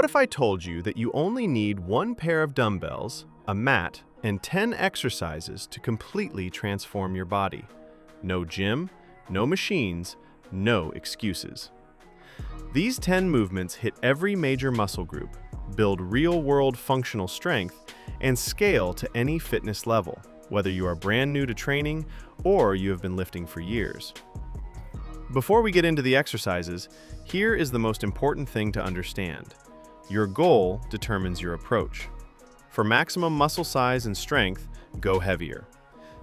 What if I told you that you only need one pair of dumbbells, a mat, and 10 exercises to completely transform your body? No gym, no machines, no excuses. These 10 movements hit every major muscle group, build real-world functional strength, and scale to any fitness level, whether you are brand new to training or you have been lifting for years. Before we get into the exercises, here is the most important thing to understand. Your goal determines your approach. For maximum muscle size and strength, go heavier.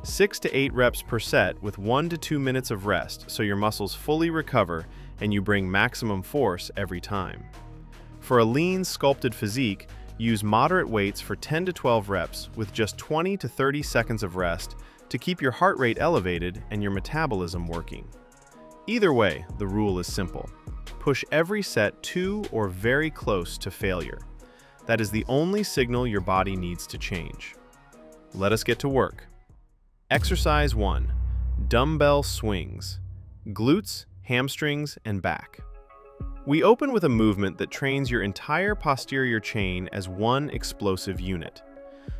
6 to 8 reps per set with 1 to 2 minutes of rest so your muscles fully recover and you bring maximum force every time. For a lean, sculpted physique, use moderate weights for 10 to 12 reps with just 20 to 30 seconds of rest to keep your heart rate elevated and your metabolism working. Either way, the rule is simple. Push every set to or very close to failure. That is the only signal your body needs to change. Let us get to work. Exercise 1. Dumbbell swings. Glutes, hamstrings, and back. We open with a movement that trains your entire posterior chain as one explosive unit.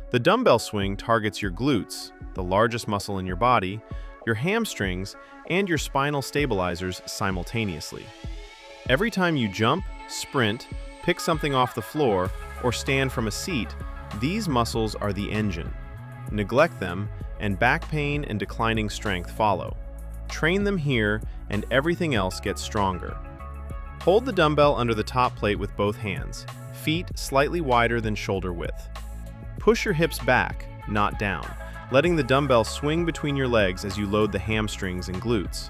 The dumbbell swing targets your glutes, the largest muscle in your body, your hamstrings, and your spinal stabilizers simultaneously. Every time you jump, sprint, pick something off the floor, or stand from a seat, these muscles are the engine. Neglect them, and back pain and declining strength follow. Train them here, and everything else gets stronger. Hold the dumbbell under the top plate with both hands, feet slightly wider than shoulder width. Push your hips back, not down, letting the dumbbell swing between your legs as you load the hamstrings and glutes.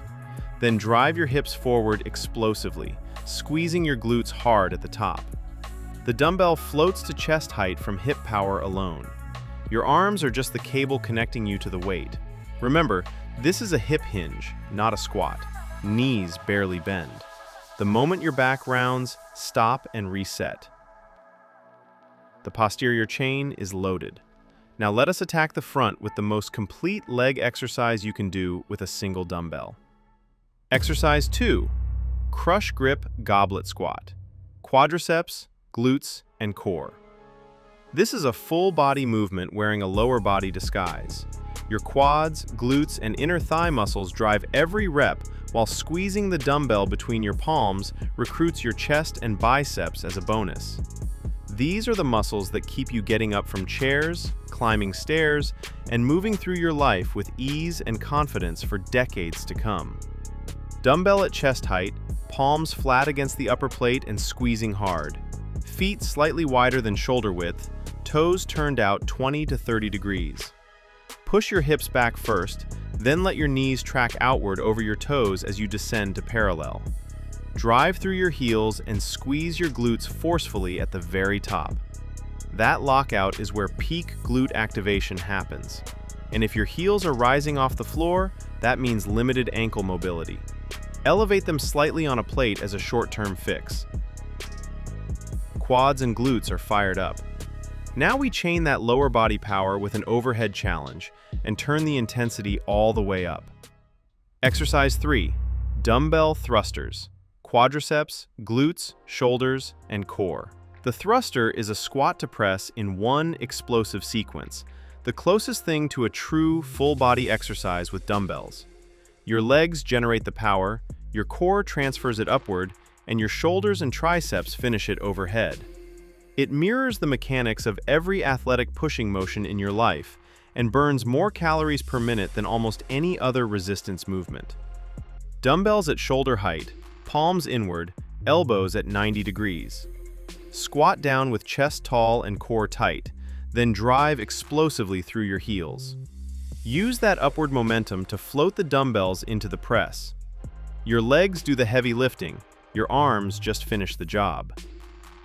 Then drive your hips forward explosively, squeezing your glutes hard at the top. The dumbbell floats to chest height from hip power alone. Your arms are just the cable connecting you to the weight. Remember, this is a hip hinge, not a squat. Knees barely bend. The moment your back rounds, stop and reset. The posterior chain is loaded. Now let us attack the front with the most complete leg exercise you can do with a single dumbbell. Exercise 2. Crush grip goblet squat. Quadriceps, glutes, and core. This is a full body movement wearing a lower body disguise. Your quads, glutes, and inner thigh muscles drive every rep while squeezing the dumbbell between your palms recruits your chest and biceps as a bonus. These are the muscles that keep you getting up from chairs, climbing stairs, and moving through your life with ease and confidence for decades to come. Dumbbell at chest height, palms flat against the upper plate and squeezing hard. Feet slightly wider than shoulder width, toes turned out 20 to 30 degrees. Push your hips back first, then let your knees track outward over your toes as you descend to parallel. Drive through your heels and squeeze your glutes forcefully at the very top. That lockout is where peak glute activation happens. And if your heels are rising off the floor, that means limited ankle mobility. Elevate them slightly on a plate as a short-term fix. Quads and glutes are fired up. Now we chain that lower body power with an overhead challenge and turn the intensity all the way up. Exercise 3. Dumbbell thrusters. Quadriceps, glutes, shoulders, and core. The thruster is a squat to press in one explosive sequence, the closest thing to a true full-body exercise with dumbbells. Your legs generate the power, your core transfers it upward, and your shoulders and triceps finish it overhead. It mirrors the mechanics of every athletic pushing motion in your life and burns more calories per minute than almost any other resistance movement. Dumbbells at shoulder height, palms inward, elbows at 90 degrees. Squat down with chest tall and core tight, then drive explosively through your heels. Use that upward momentum to float the dumbbells into the press. Your legs do the heavy lifting, your arms just finish the job.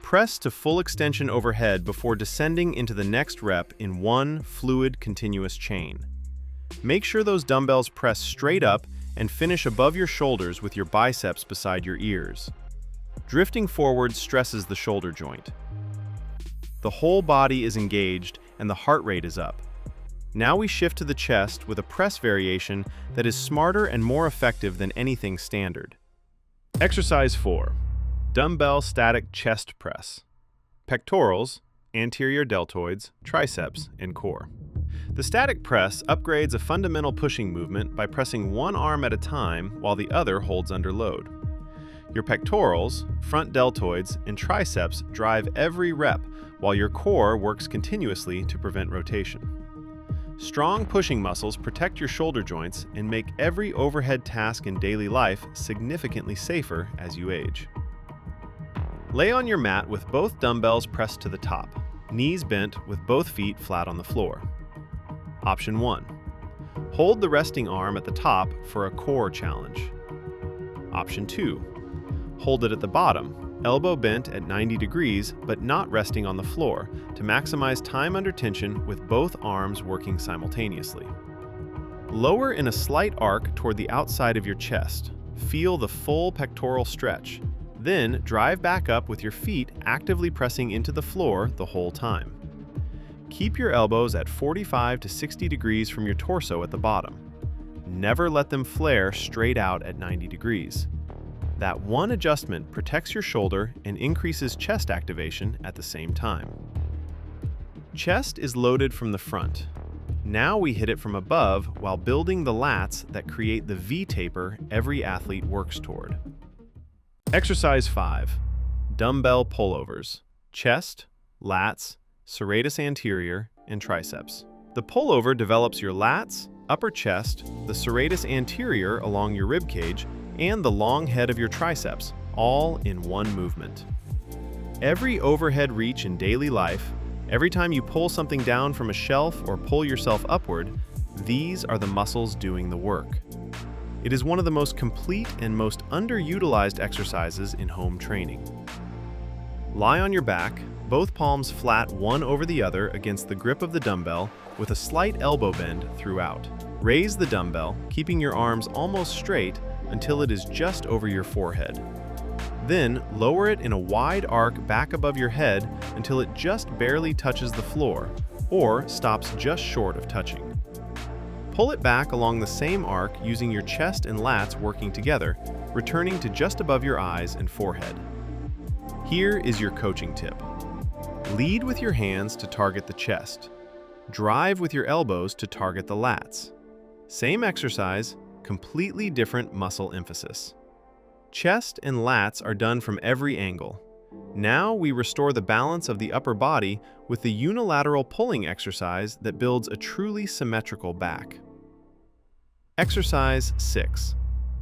Press to full extension overhead before descending into the next rep in one fluid, continuous chain. Make sure those dumbbells press straight up and finish above your shoulders with your biceps beside your ears. Drifting forward stresses the shoulder joint. The whole body is engaged and the heart rate is up. Now we shift to the chest with a press variation that is smarter and more effective than anything standard. Exercise 4. Dumbbell static chest press. pectorals, anterior deltoids, triceps, and core. The static press upgrades a fundamental pushing movement by pressing one arm at a time while the other holds under load. Your pectorals, front deltoids, and triceps drive every rep, while your core works continuously to prevent rotation. Strong pushing muscles protect your shoulder joints and make every overhead task in daily life significantly safer as you age. Lay on your mat with both dumbbells pressed to the top, knees bent with both feet flat on the floor. Option 1. Hold the resting arm at the top for a core challenge. Option 2. Hold it at the bottom, elbow bent at 90 degrees but not resting on the floor to maximize time under tension with both arms working simultaneously. Lower in a slight arc toward the outside of your chest. Feel the full pectoral stretch. Then drive back up with your feet actively pressing into the floor the whole time. Keep your elbows at 45 to 60 degrees from your torso at the bottom. Never let them flare straight out at 90 degrees. That one adjustment protects your shoulder and increases chest activation at the same time. Chest is loaded from the front. Now we hit it from above while building the lats that create the V-taper every athlete works toward. Exercise 5. Dumbbell pullovers. Chest, lats, serratus anterior, and triceps. The pullover develops your lats, upper chest, the serratus anterior along your rib cage, and the long head of your triceps, all in one movement. Every overhead reach in daily life, every time you pull something down from a shelf or pull yourself upward, these are the muscles doing the work. It is one of the most complete and most underutilized exercises in home training. Lie on your back, both palms flat one over the other against the grip of the dumbbell with a slight elbow bend throughout. Raise the dumbbell, keeping your arms almost straight until it is just over your forehead. Then lower it in a wide arc back above your head until it just barely touches the floor, or stops just short of touching. Pull it back along the same arc using your chest and lats working together, returning to just above your eyes and forehead. Here is your coaching tip. Lead with your hands to target the chest. Drive with your elbows to target the lats. Same exercise, completely different muscle emphasis. Chest and lats are done from every angle. Now we restore the balance of the upper body with the unilateral pulling exercise that builds a truly symmetrical back. Exercise 6.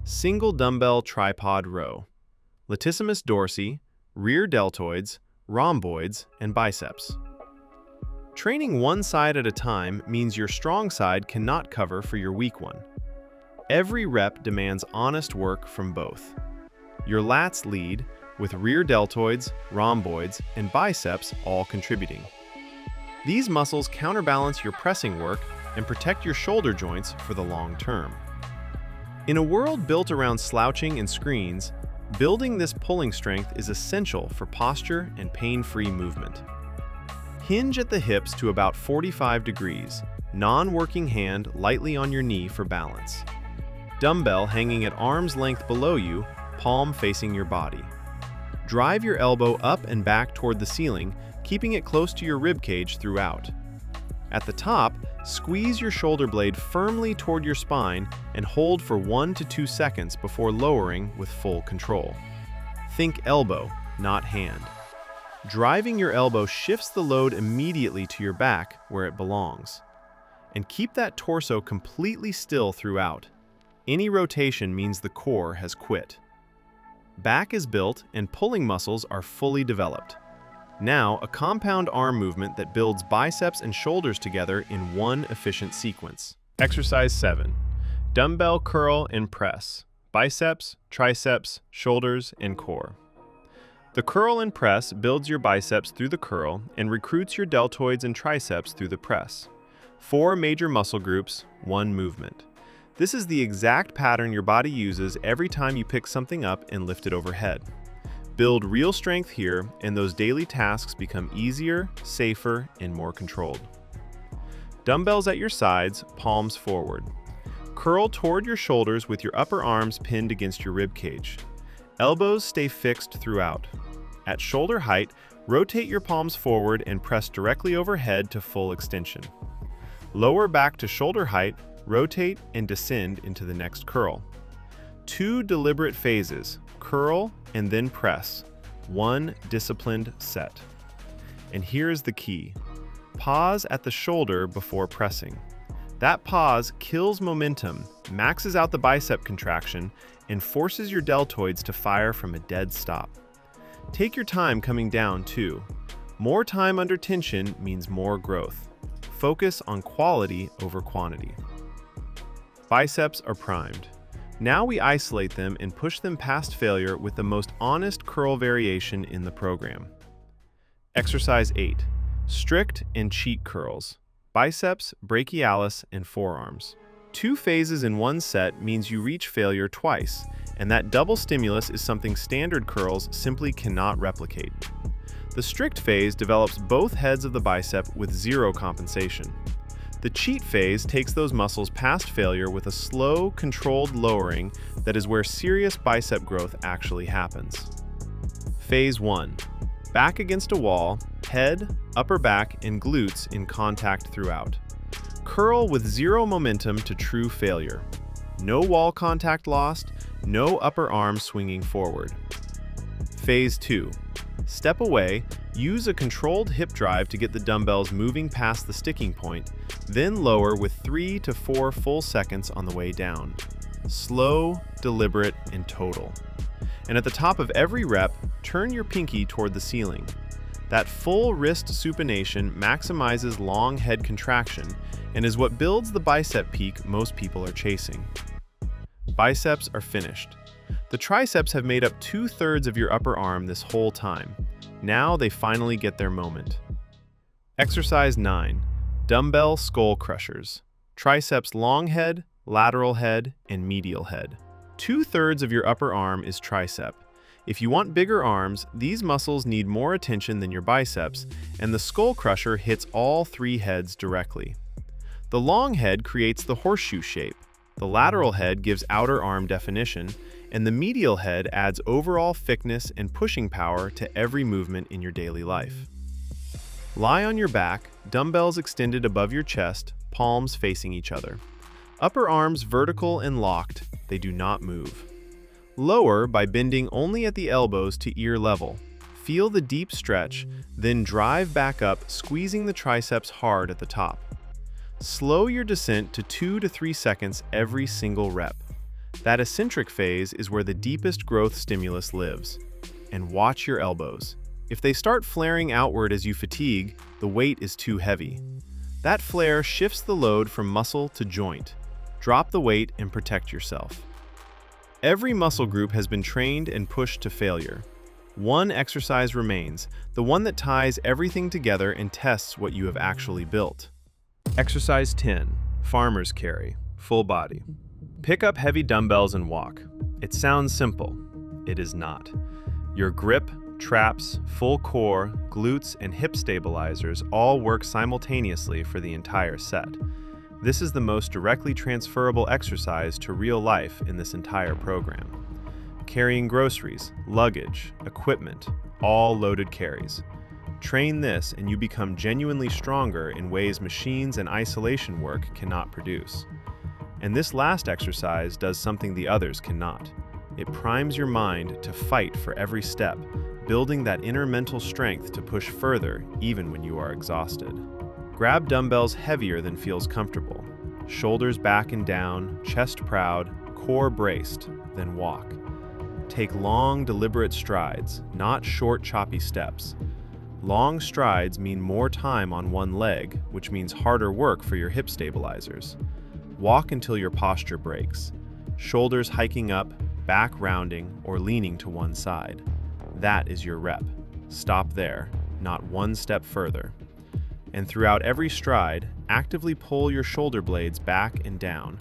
Single dumbbell tripod row. Latissimus dorsi, rear deltoids, rhomboids, and biceps. Training one side at a time means your strong side cannot cover for your weak one. Every rep demands honest work from both. Your lats lead, with rear deltoids, rhomboids, and biceps all contributing. These muscles counterbalance your pressing work and protect your shoulder joints for the long term. In a world built around slouching and screens, building this pulling strength is essential for posture and pain-free movement. Hinge at the hips to about 45 degrees, non-working hand lightly on your knee for balance. Dumbbell hanging at arm's length below you, palm facing your body. Drive your elbow up and back toward the ceiling, keeping it close to your rib cage throughout. At the top, squeeze your shoulder blade firmly toward your spine and hold for 1 to 2 seconds before lowering with full control. Think elbow, not hand. Driving your elbow shifts the load immediately to your back where it belongs. And keep that torso completely still throughout. Any rotation means the core has quit. Back is built and pulling muscles are fully developed. Now, a compound arm movement that builds biceps and shoulders together in one efficient sequence. Exercise 7. Dumbbell curl and press. Biceps, triceps, shoulders, and core. The curl and press builds your biceps through the curl and recruits your deltoids and triceps through the press. 4 major muscle groups, 1 movement. This is the exact pattern your body uses every time you pick something up and lift it overhead. Build real strength here, and those daily tasks become easier, safer, and more controlled. Dumbbells at your sides, palms forward. Curl toward your shoulders with your upper arms pinned against your rib cage. Elbows stay fixed throughout. At shoulder height, Rotate your palms forward and press directly overhead to full extension. Lower back to shoulder height, rotate and descend into the next curl. 2 deliberate phases, curl and then press. 1 disciplined set. And here's the key. Pause at the shoulder before pressing. That pause kills momentum, maxes out the bicep contraction, and forces your deltoids to fire from a dead stop. Take your time coming down too. More time under tension means more growth. Focus on quality over quantity. Biceps are primed. Now we isolate them and push them past failure with the most honest curl variation in the program. Exercise 8. Strict and cheat curls. Biceps, brachialis, and forearms. 2 phases in 1 set means you reach failure twice, and that double stimulus is something standard curls simply cannot replicate. The strict phase develops both heads of the bicep with 0 compensation. The cheat phase takes those muscles past failure with a slow, controlled lowering that is where serious bicep growth actually happens. Phase 1. Back against a wall, head, upper back, and glutes in contact throughout. Curl with 0 momentum to true failure. No wall contact lost, no upper arm swinging forward. Phase 2. Step away, use a controlled hip drive to get the dumbbells moving past the sticking point, then lower with 3 to 4 full seconds on the way down. Slow, deliberate, and total. And at the top of every rep, turn your pinky toward the ceiling. That full wrist supination maximizes long head contraction and is what builds the bicep peak most people are chasing. Biceps are finished. The triceps have made up 2/3 of your upper arm this whole time. Now they finally get their moment. Exercise 9. Dumbbell skull crushers. Triceps long head, lateral head, and medial head. 2/3 of your upper arm is tricep. If you want bigger arms, these muscles need more attention than your biceps, and the skull crusher hits all 3 heads directly. The long head creates the horseshoe shape, the lateral head gives outer arm definition, and the medial head adds overall thickness and pushing power to every movement in your daily life. Lie on your back, dumbbells extended above your chest, palms facing each other. Upper arms vertical and locked, they do not move. Lower by bending only at the elbows to ear level. Feel the deep stretch, then drive back up, squeezing the triceps hard at the top. Slow your descent to 2 to 3 seconds every single rep. That eccentric phase is where the deepest growth stimulus lives. And watch your elbows. If they start flaring outward as you fatigue, the weight is too heavy. That flare shifts the load from muscle to joint. Drop the weight and protect yourself. Every muscle group has been trained and pushed to failure. One exercise remains, the one that ties everything together and tests what you have actually built. Exercise 10. Farmer's carry, full body. Pick up heavy dumbbells and walk. It sounds simple. It is not. Your grip, traps, full core, glutes, and hip stabilizers all work simultaneously for the entire set. This is the most directly transferable exercise to real life in this entire program. Carrying groceries, luggage, equipment, all loaded carries. Train this and you become genuinely stronger in ways machines and isolation work cannot produce. And this last exercise does something the others cannot. It primes your mind to fight for every step, building that inner mental strength to push further even when you are exhausted. Grab dumbbells heavier than feels comfortable. Shoulders back and down, chest proud, core braced, then walk. Take long, deliberate strides, not short, choppy steps. Long strides mean more time on one leg, which means harder work for your hip stabilizers. Walk until your posture breaks. Shoulders hiking up, back rounding, or leaning to one side. That is your rep. Stop there, not one step further. And throughout every stride, actively pull your shoulder blades back and down.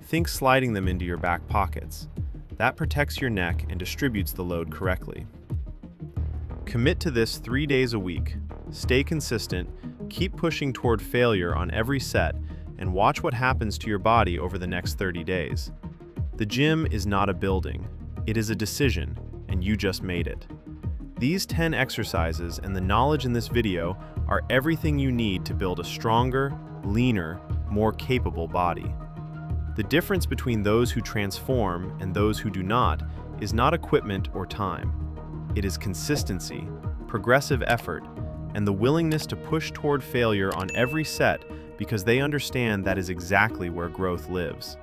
Think sliding them into your back pockets. That protects your neck and distributes the load correctly. Commit to this 3 days a week. Stay consistent, keep pushing toward failure on every set, and watch what happens to your body over the next 30 days. The gym is not a building. It is a decision, and you just made it. These 10 exercises and the knowledge in this video are everything you need to build a stronger, leaner, more capable body. The difference between those who transform and those who do not is not equipment or time. It is consistency, progressive effort, and the willingness to push toward failure on every set because they understand that is exactly where growth lives.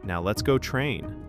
Now let's go train.